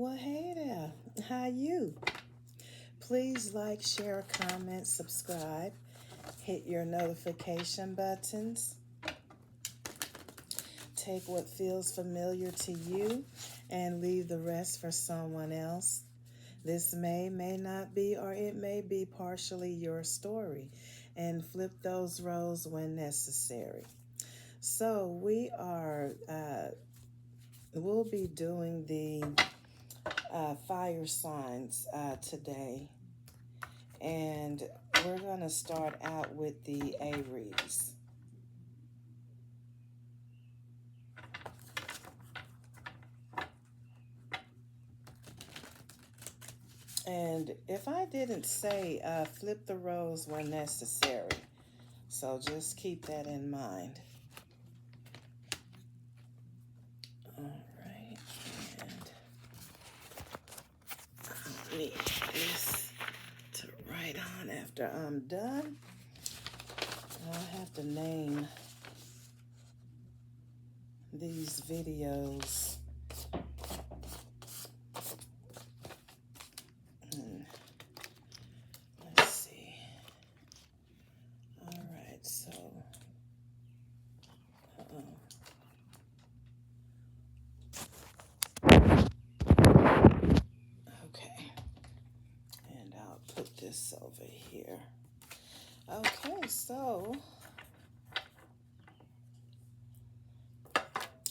Well, hey there. How you? Please like, share, comment, subscribe. Hit your notification buttons. Take what feels familiar to you and leave the rest for someone else. This may not be, or it may be partially your story, and flip those roles when necessary. So we'll be doing the fire signs today, and we're going to start out with the Aries. And if I didn't say flip the roles when necessary, so just keep that in mind. All right, and I'll need this to write on after I'm done. I'll have to name these videos. Let's see. All right, so okay, and I'll put this over here. Okay, so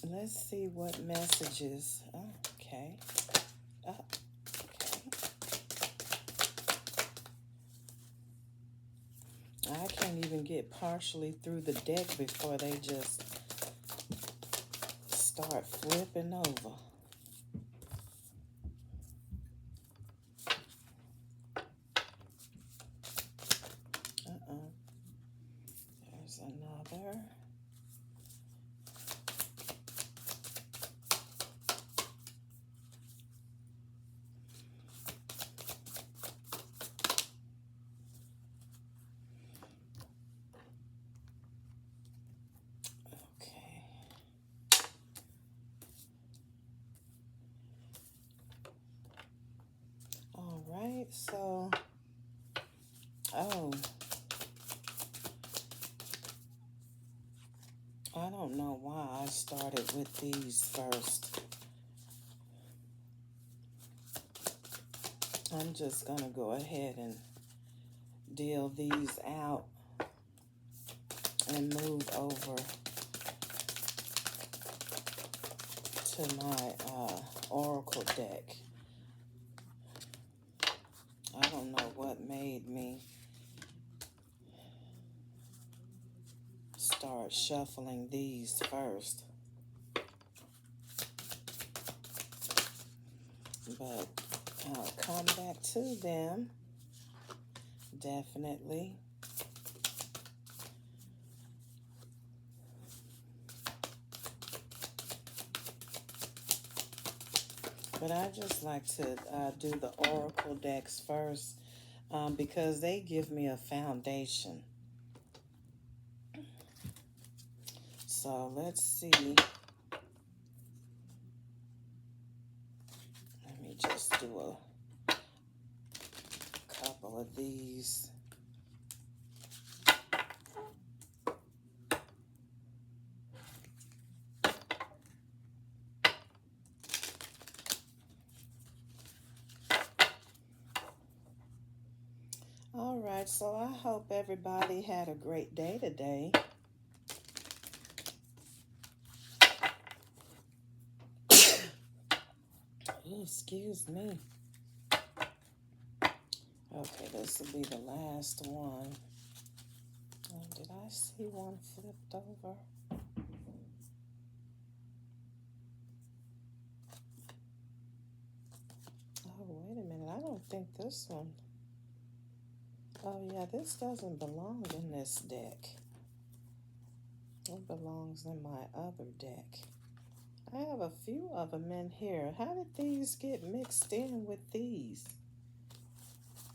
let's see what messages. Okay. I can't even get partially through the deck before they just start flipping over. There's another. All right, so, I don't know why I started with these first. I'm just going to go ahead and deal these out and move over to my Oracle deck. I don't know what made me start shuffling these first, but I'll come back to them, definitely. But I just like to do the Oracle decks first because they give me a foundation. So let's see. Let me just do a couple of these. All right, so I hope everybody had a great day today. Ooh, excuse me. Okay, this will be the last one. Did I see one flipped over? Oh, wait a minute. I don't think this one. Oh, yeah, this doesn't belong in this deck. It belongs in my other deck. I have a few of them in here. How did these get mixed in with these?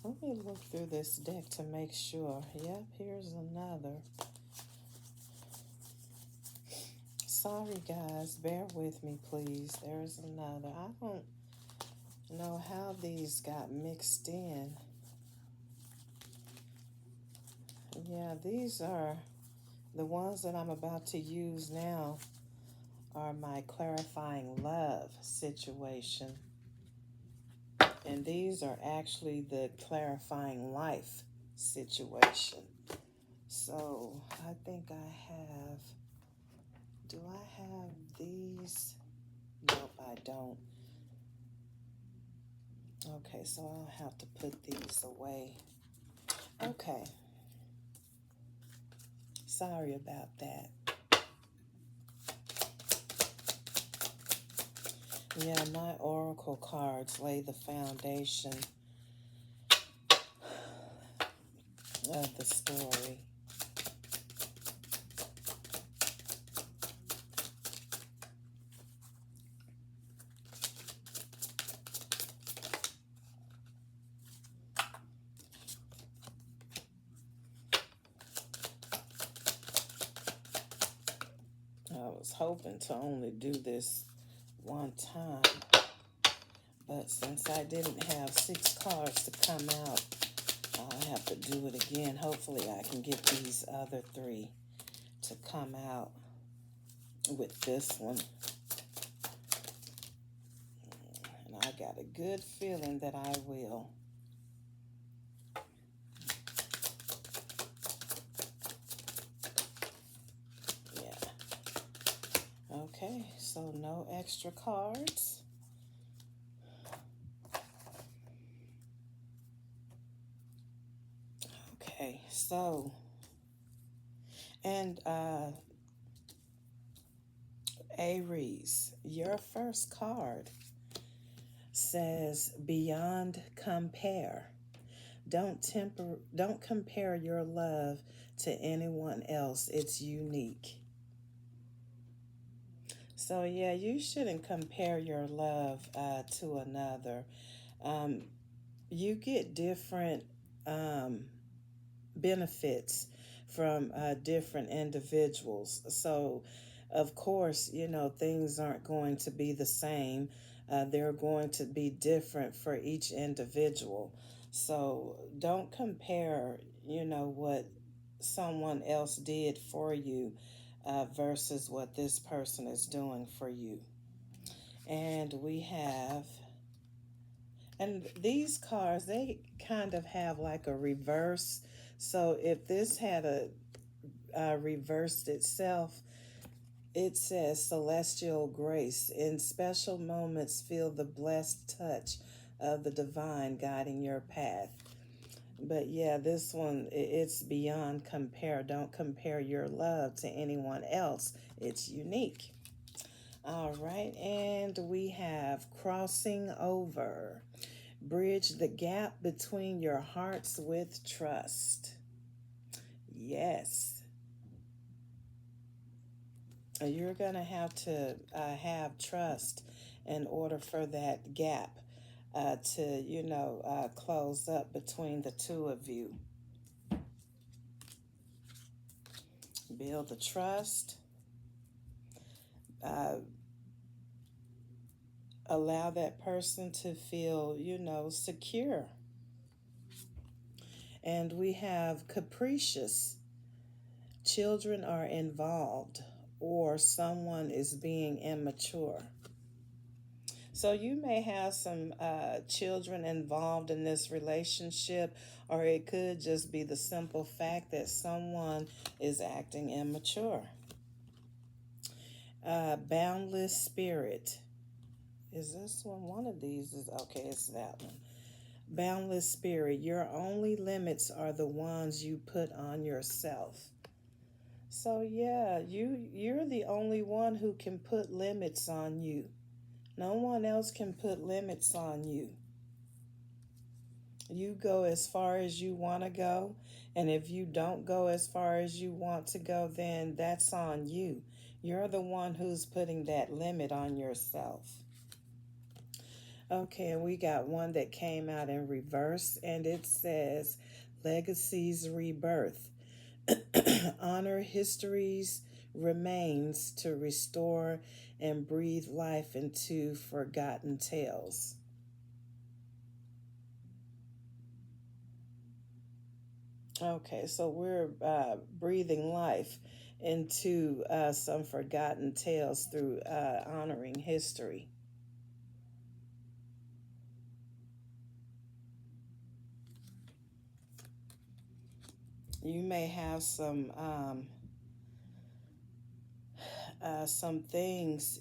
Let me look through this deck to make sure. Yep, here's another. Sorry, guys. Bear with me, please. There's another. know how these got mixed in. Yeah, these are the ones that I'm about to use now are my clarifying love situation. And these are actually the clarifying life situation. So I think I have, do I have these? Nope, I don't. Okay, so I'll have to put these away. Okay. Sorry about that. Yeah, my oracle cards lay the foundation of the story. I was hoping to only do this one time, but since I didn't have 6 cards to come out, I'll have to do it again. Hopefully I can get these other 3 to come out with this one. And I got a good feeling that I will. Yeah. Okay, so no extra cards. Okay, so, and Aries, your first card says beyond compare. Don't compare your love to anyone else. It's unique. So yeah, you shouldn't compare your love to another. You get different benefits from different individuals. So, of course, you know, things aren't going to be the same. They're going to be different for each individual. So, don't compare, you know, what someone else did for you versus what this person is doing for you. And we have, and these cards, they kind of have like a reverse. So if this had a reversed itself, it says celestial grace. In special moments, feel the blessed touch of the divine guiding your path. But yeah, this one, it's beyond compare. Don't compare your love to anyone else. It's unique. All right, and we have crossing over. Bridge the gap between your hearts with trust. Yes. You're going to have trust in order for that gap to, you know, close up between the two of you. Build the trust. Allow that person to feel, you know, secure. And we have capricious. Children are involved or someone is being immature. So you may have some children involved in this relationship, or it could just be the simple fact that someone is acting immature. Boundless spirit. Is this one? One of these is, okay, it's that one. Boundless spirit. Your only limits are the ones you put on yourself. So yeah, you're the only one who can put limits on you. No one else can put limits on you. You go as far as you want to go, and if you don't go as far as you want to go, then that's on you. You're the one who's putting that limit on yourself. Okay, and we got one that came out in reverse, and it says Legacies Rebirth. Honor history's remains to restore and breathe life into forgotten tales. Okay, so we're breathing life into some forgotten tales through honoring history. You may have some things,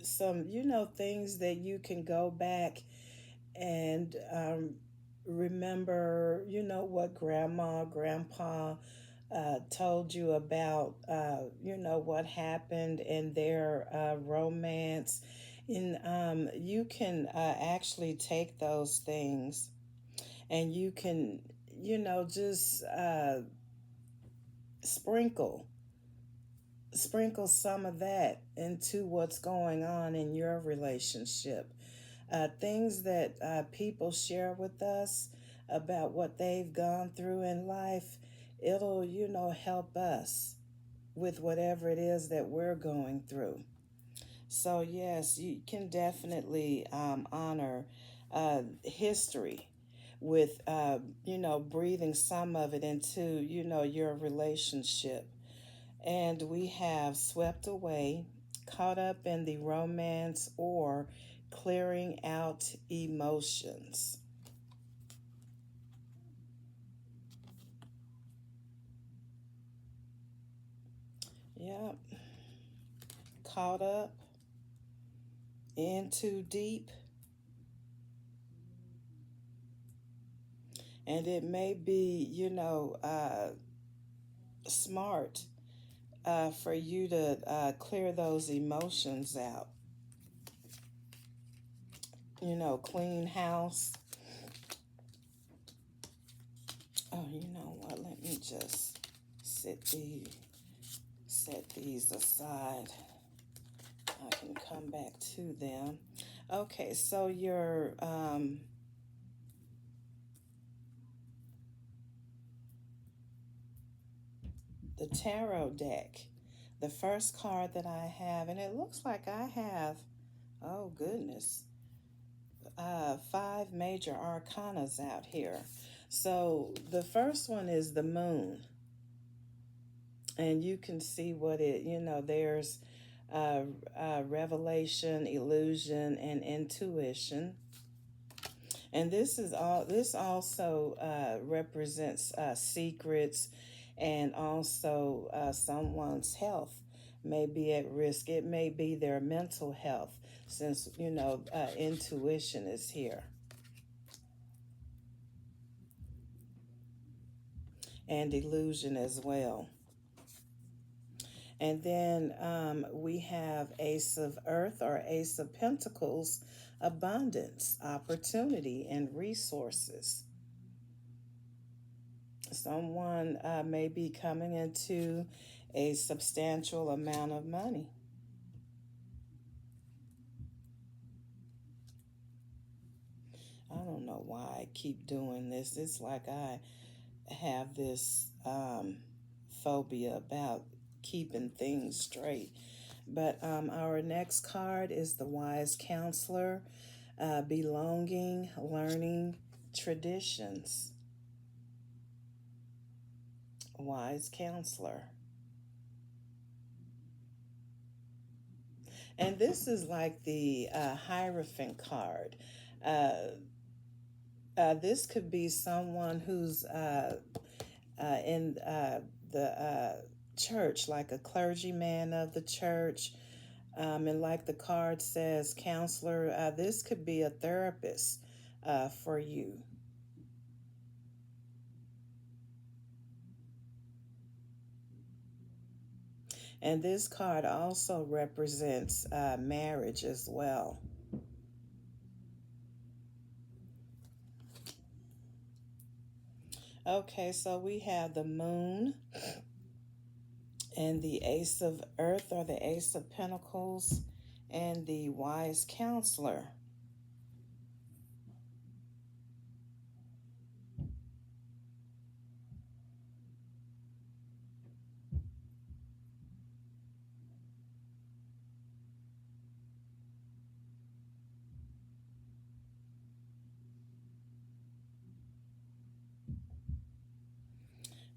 some things that you can go back and remember, what grandma, grandpa told you about, what happened in their romance. And you can actually take those things and you can, just sprinkle some of that into what's going on in your relationship. Things that people share with us about what they've gone through in life, it'll, help us with whatever it is that we're going through. So, yes, you can definitely honor history with, breathing some of it into, your relationship. And we have swept away, caught up in the romance, or clearing out emotions. Yep, caught up, in too deep, and it may be, smart for you to clear those emotions out. Clean house. Oh, you know what? Let me just set these aside. I can come back to them. Okay, so the tarot deck. The first card that I have, and it looks like I have, oh goodness, five major arcanas out here. So the first one is the moon. And you can see what there's revelation, illusion, and intuition. And this also represents secrets, and also someone's health may be at risk. It may be their mental health, since intuition is here. And illusion as well. And then we have Ace of Earth or Ace of Pentacles, abundance, opportunity, and resources. Someone may be coming into a substantial amount of money. I don't know why I keep doing this. It's like I have this phobia about keeping things straight. But our next card is the Wise Counselor, belonging, learning, traditions. Wise Counselor. And this is like the Hierophant card. This could be someone who's in the church, like a clergyman of the church. And like the card says, counselor, this could be a therapist for you. And this card also represents marriage as well. Okay, so we have the moon and the Ace of Earth or the Ace of Pentacles and the Wise Counselor.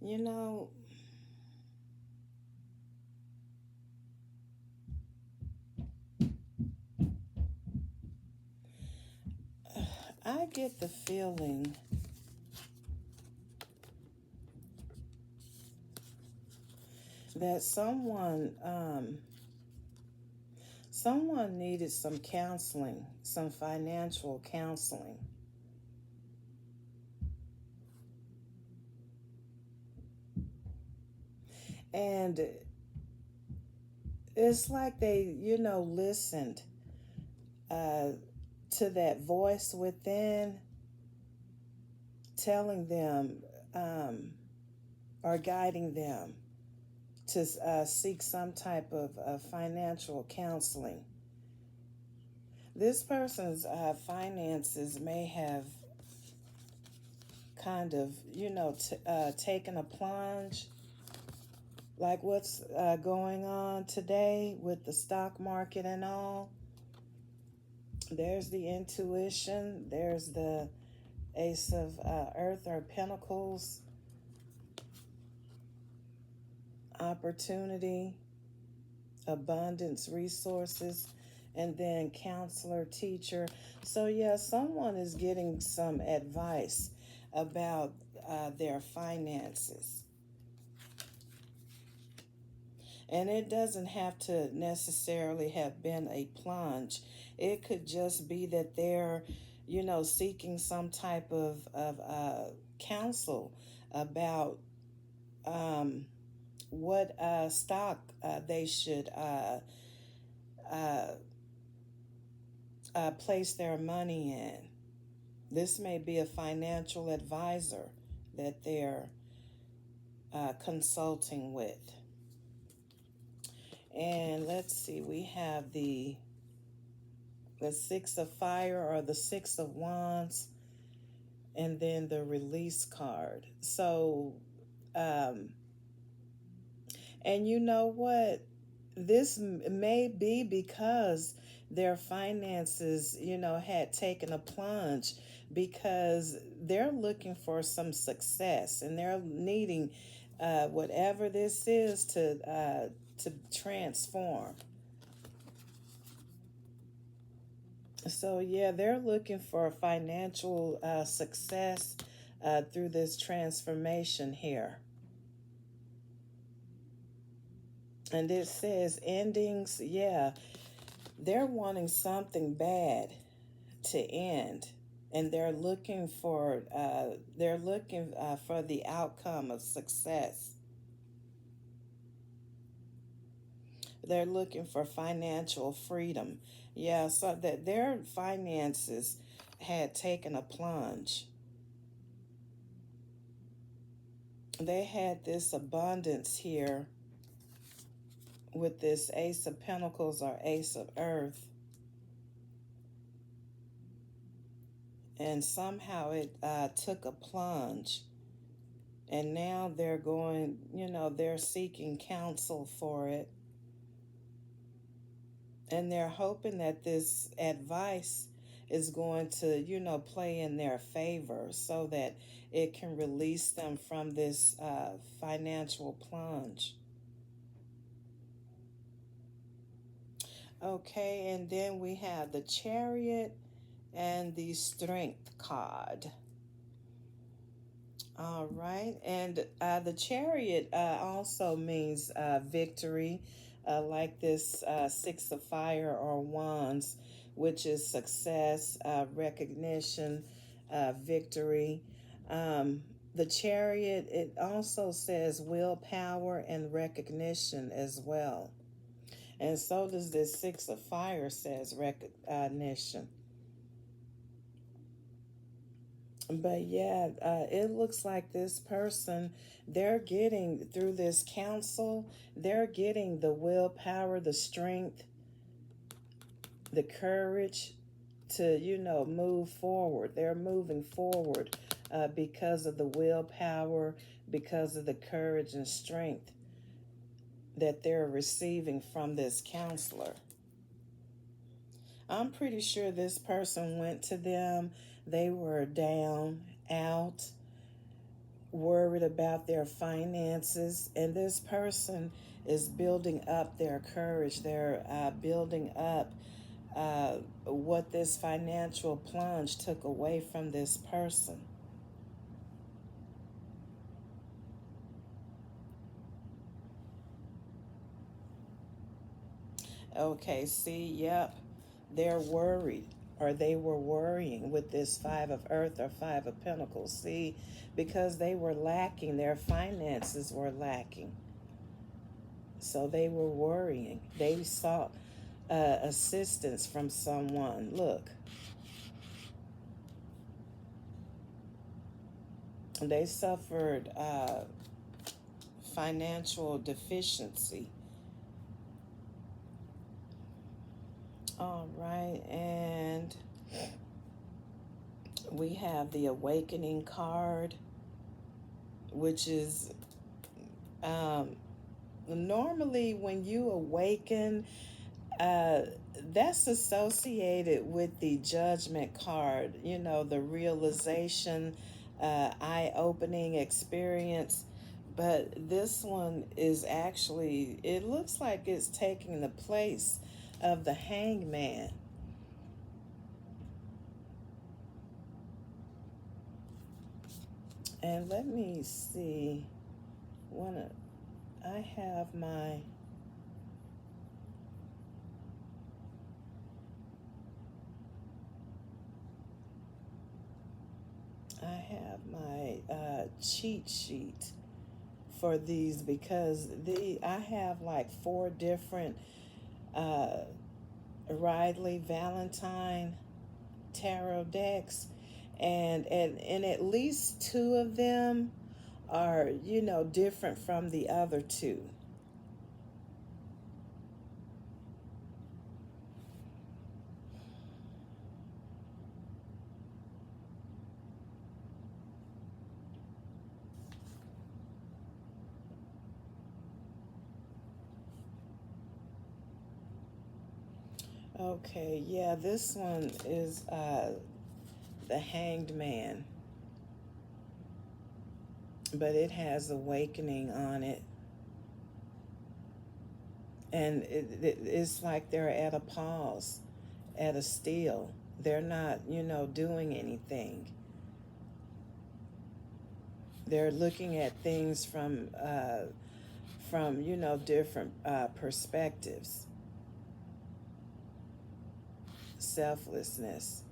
You know, I get the feeling that someone needed some counseling, some financial counseling. And it's like they, listened uh, to that voice within telling them um, or guiding them to seek some type of financial counseling. This person's finances may have kind of, taken a plunge, like what's going on today with the stock market and all. There's the intuition, there's the Ace of Earth or Pentacles, opportunity, abundance, resources, and then counselor, teacher. So, yeah, someone is getting some advice about their finances. And it doesn't have to necessarily have been a plunge. It could just be that they're, seeking some type of counsel about what stock they should uh, place their money in. This may be a financial advisor that they're consulting with. And let's see, we have the Six of Fire or the Six of Wands, and then the Release card. So, and you know what? This may be because their finances, had taken a plunge, because they're looking for some success and they're needing whatever this is to transform. So, yeah, they're looking for financial success through this transformation here. And it says endings, yeah, they're wanting something bad to end. And they're looking for the outcome of success. They're looking for financial freedom. Yeah, so that their finances had taken a plunge. They had this abundance here with this Ace of Pentacles or Ace of Earth. And somehow it took a plunge. And now they're going, they're seeking counsel for it. And they're hoping that this advice is going to, play in their favor so that it can release them from this financial plunge. Okay, and then we have the Chariot and the Strength card. All right, and the Chariot also means victory, like this Six of Fire or Wands, which is success, recognition, victory. The Chariot, it also says willpower and recognition as well. And so does this Six of Fire, says recognition. But yeah, it looks like this person, they're getting through this counsel, they're getting the willpower, the strength, the courage to, move forward. They're moving forward because of the willpower, because of the courage and strength that they're receiving from this counselor. I'm pretty sure this person went to them. They were down, out, worried about their finances, and this person is building up their courage. They're building up what this financial plunge took away from this person. Okay, see, yep, they're worried, or they were worrying with this Five of Earth or Five of Pentacles. See, because they were lacking, their finances were lacking. So they were worrying. They sought assistance from someone. Look, they suffered financial deficiency. All right, and we have the Awakening card, which is normally when you awaken, uh, that's associated with the Judgment card, you know, the realization, eye-opening experience. But this one is actually, it looks like it's taking the place of the Hangman. And let me see, when I have my cheat sheet for these, because I have like 4 different Riley Valentine tarot decks, and at least 2 of them are, you know, different from the other 2. Okay, yeah, this one is the Hanged Man, but it has Awakening on it. And it's like they're at a pause, at a still. They're not, you know, doing anything. They're looking at things from you know, different perspectives. Selflessness.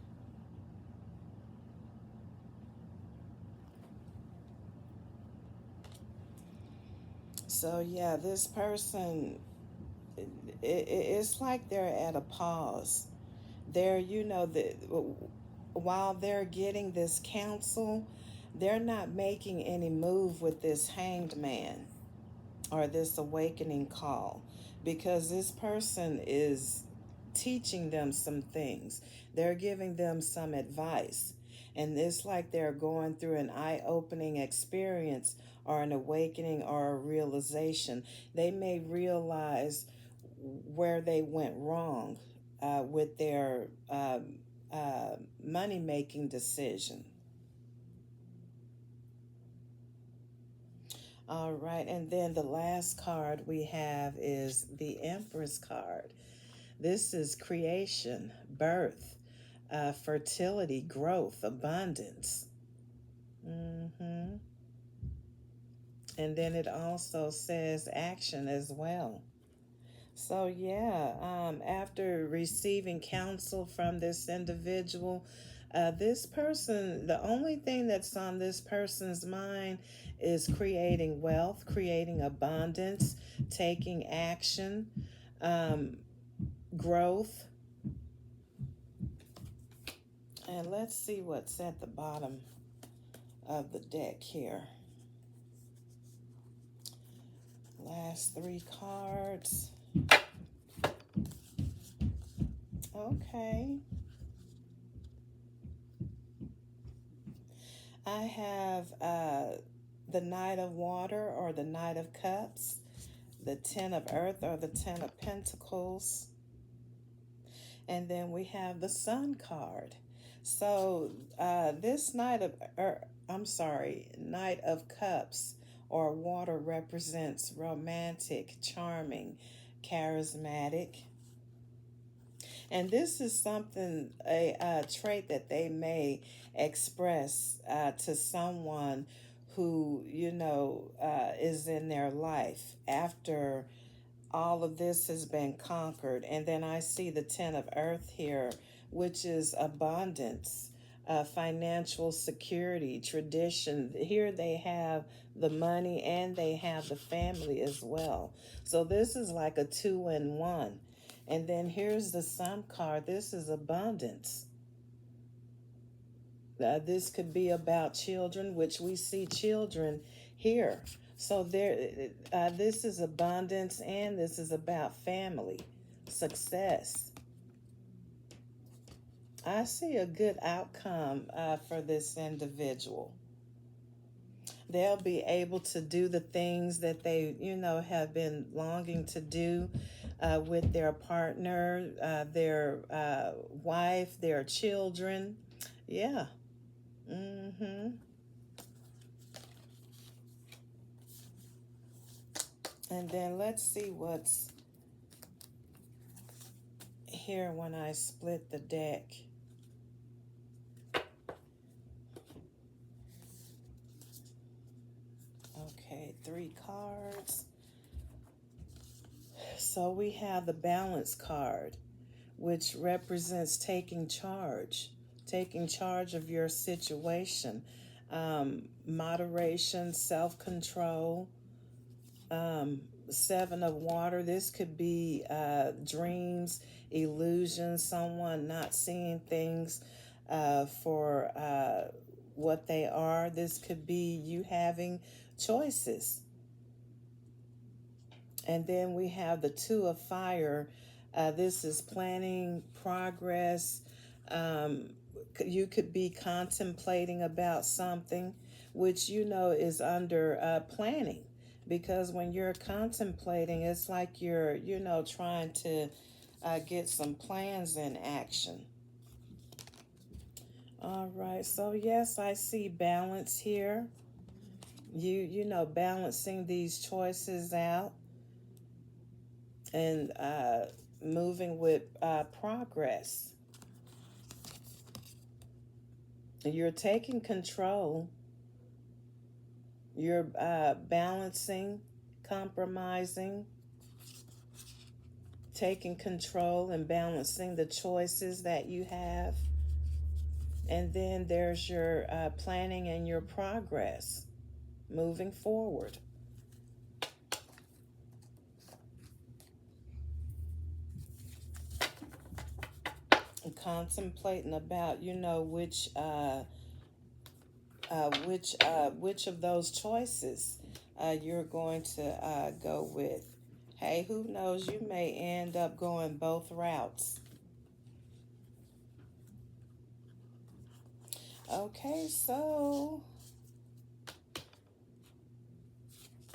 So yeah, this person, it's like they're at a pause. They're, you know, while they're getting this counsel, they're not making any move with this Hanged Man or this Awakening call, because this person is teaching them some things. They're giving them some advice. And it's like they're going through an eye-opening experience or an awakening or a realization. They may realize where they went wrong with their money-making decision. All right, and then the last card we have is the Empress card. This is creation, birth, fertility, growth, abundance. Mm-hmm. And then it also says action as well. So yeah, after receiving counsel from this individual, this person, the only thing that's on this person's mind is creating wealth, creating abundance, taking action, growth. And let's see what's at the bottom of the deck here. Last 3 cards. Okay. I have the Knight of Water or the Knight of Cups, the Ten of Earth or the Ten of Pentacles, and then we have the Sun card. So this Knight of Cups or water represents romantic, charming, charismatic. And this is something, a trait that they may express to someone who, is in their life after all of this has been conquered. And then I see the Ten of Earth here, which is abundance, financial security, tradition. Here they have the money and they have the family as well. So this is like a 2-in-1. And then here's the Sun card. This is abundance. This could be about children, which we see children here. So this is abundance, and this is about family, success. I see a good outcome for this individual. They'll be able to do the things that they, have been longing to do with their partner, their wife, their children. Yeah. Mm-hmm. And then let's see what's here when I split the deck. Okay, 3 cards. So we have the Balance card, which represents taking charge of your situation, moderation, self-control. 7 of Water. This could be dreams, illusions, someone not seeing things for what they are. This could be you having choices. And then we have the 2 of Fire. This is planning, progress. You could be contemplating about something, which is under planning. Because when you're contemplating, it's like you're, trying to get some plans in action. All right, so yes, I see balance here. Balancing these choices out and moving with progress. You're taking control. You're balancing, compromising, taking control and balancing the choices that you have. And then there's your planning and your progress, moving forward. And contemplating about, which of those choices you're going to go with. Hey, who knows? You may end up going both routes. Okay, so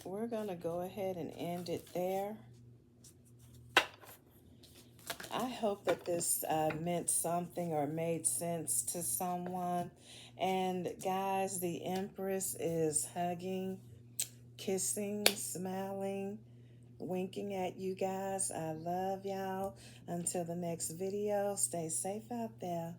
we're going to go ahead and end it there. I hope that this meant something or made sense to someone. And guys, the Empress is hugging, kissing, smiling, winking at you guys. I love y'all. Until the next video, stay safe out there.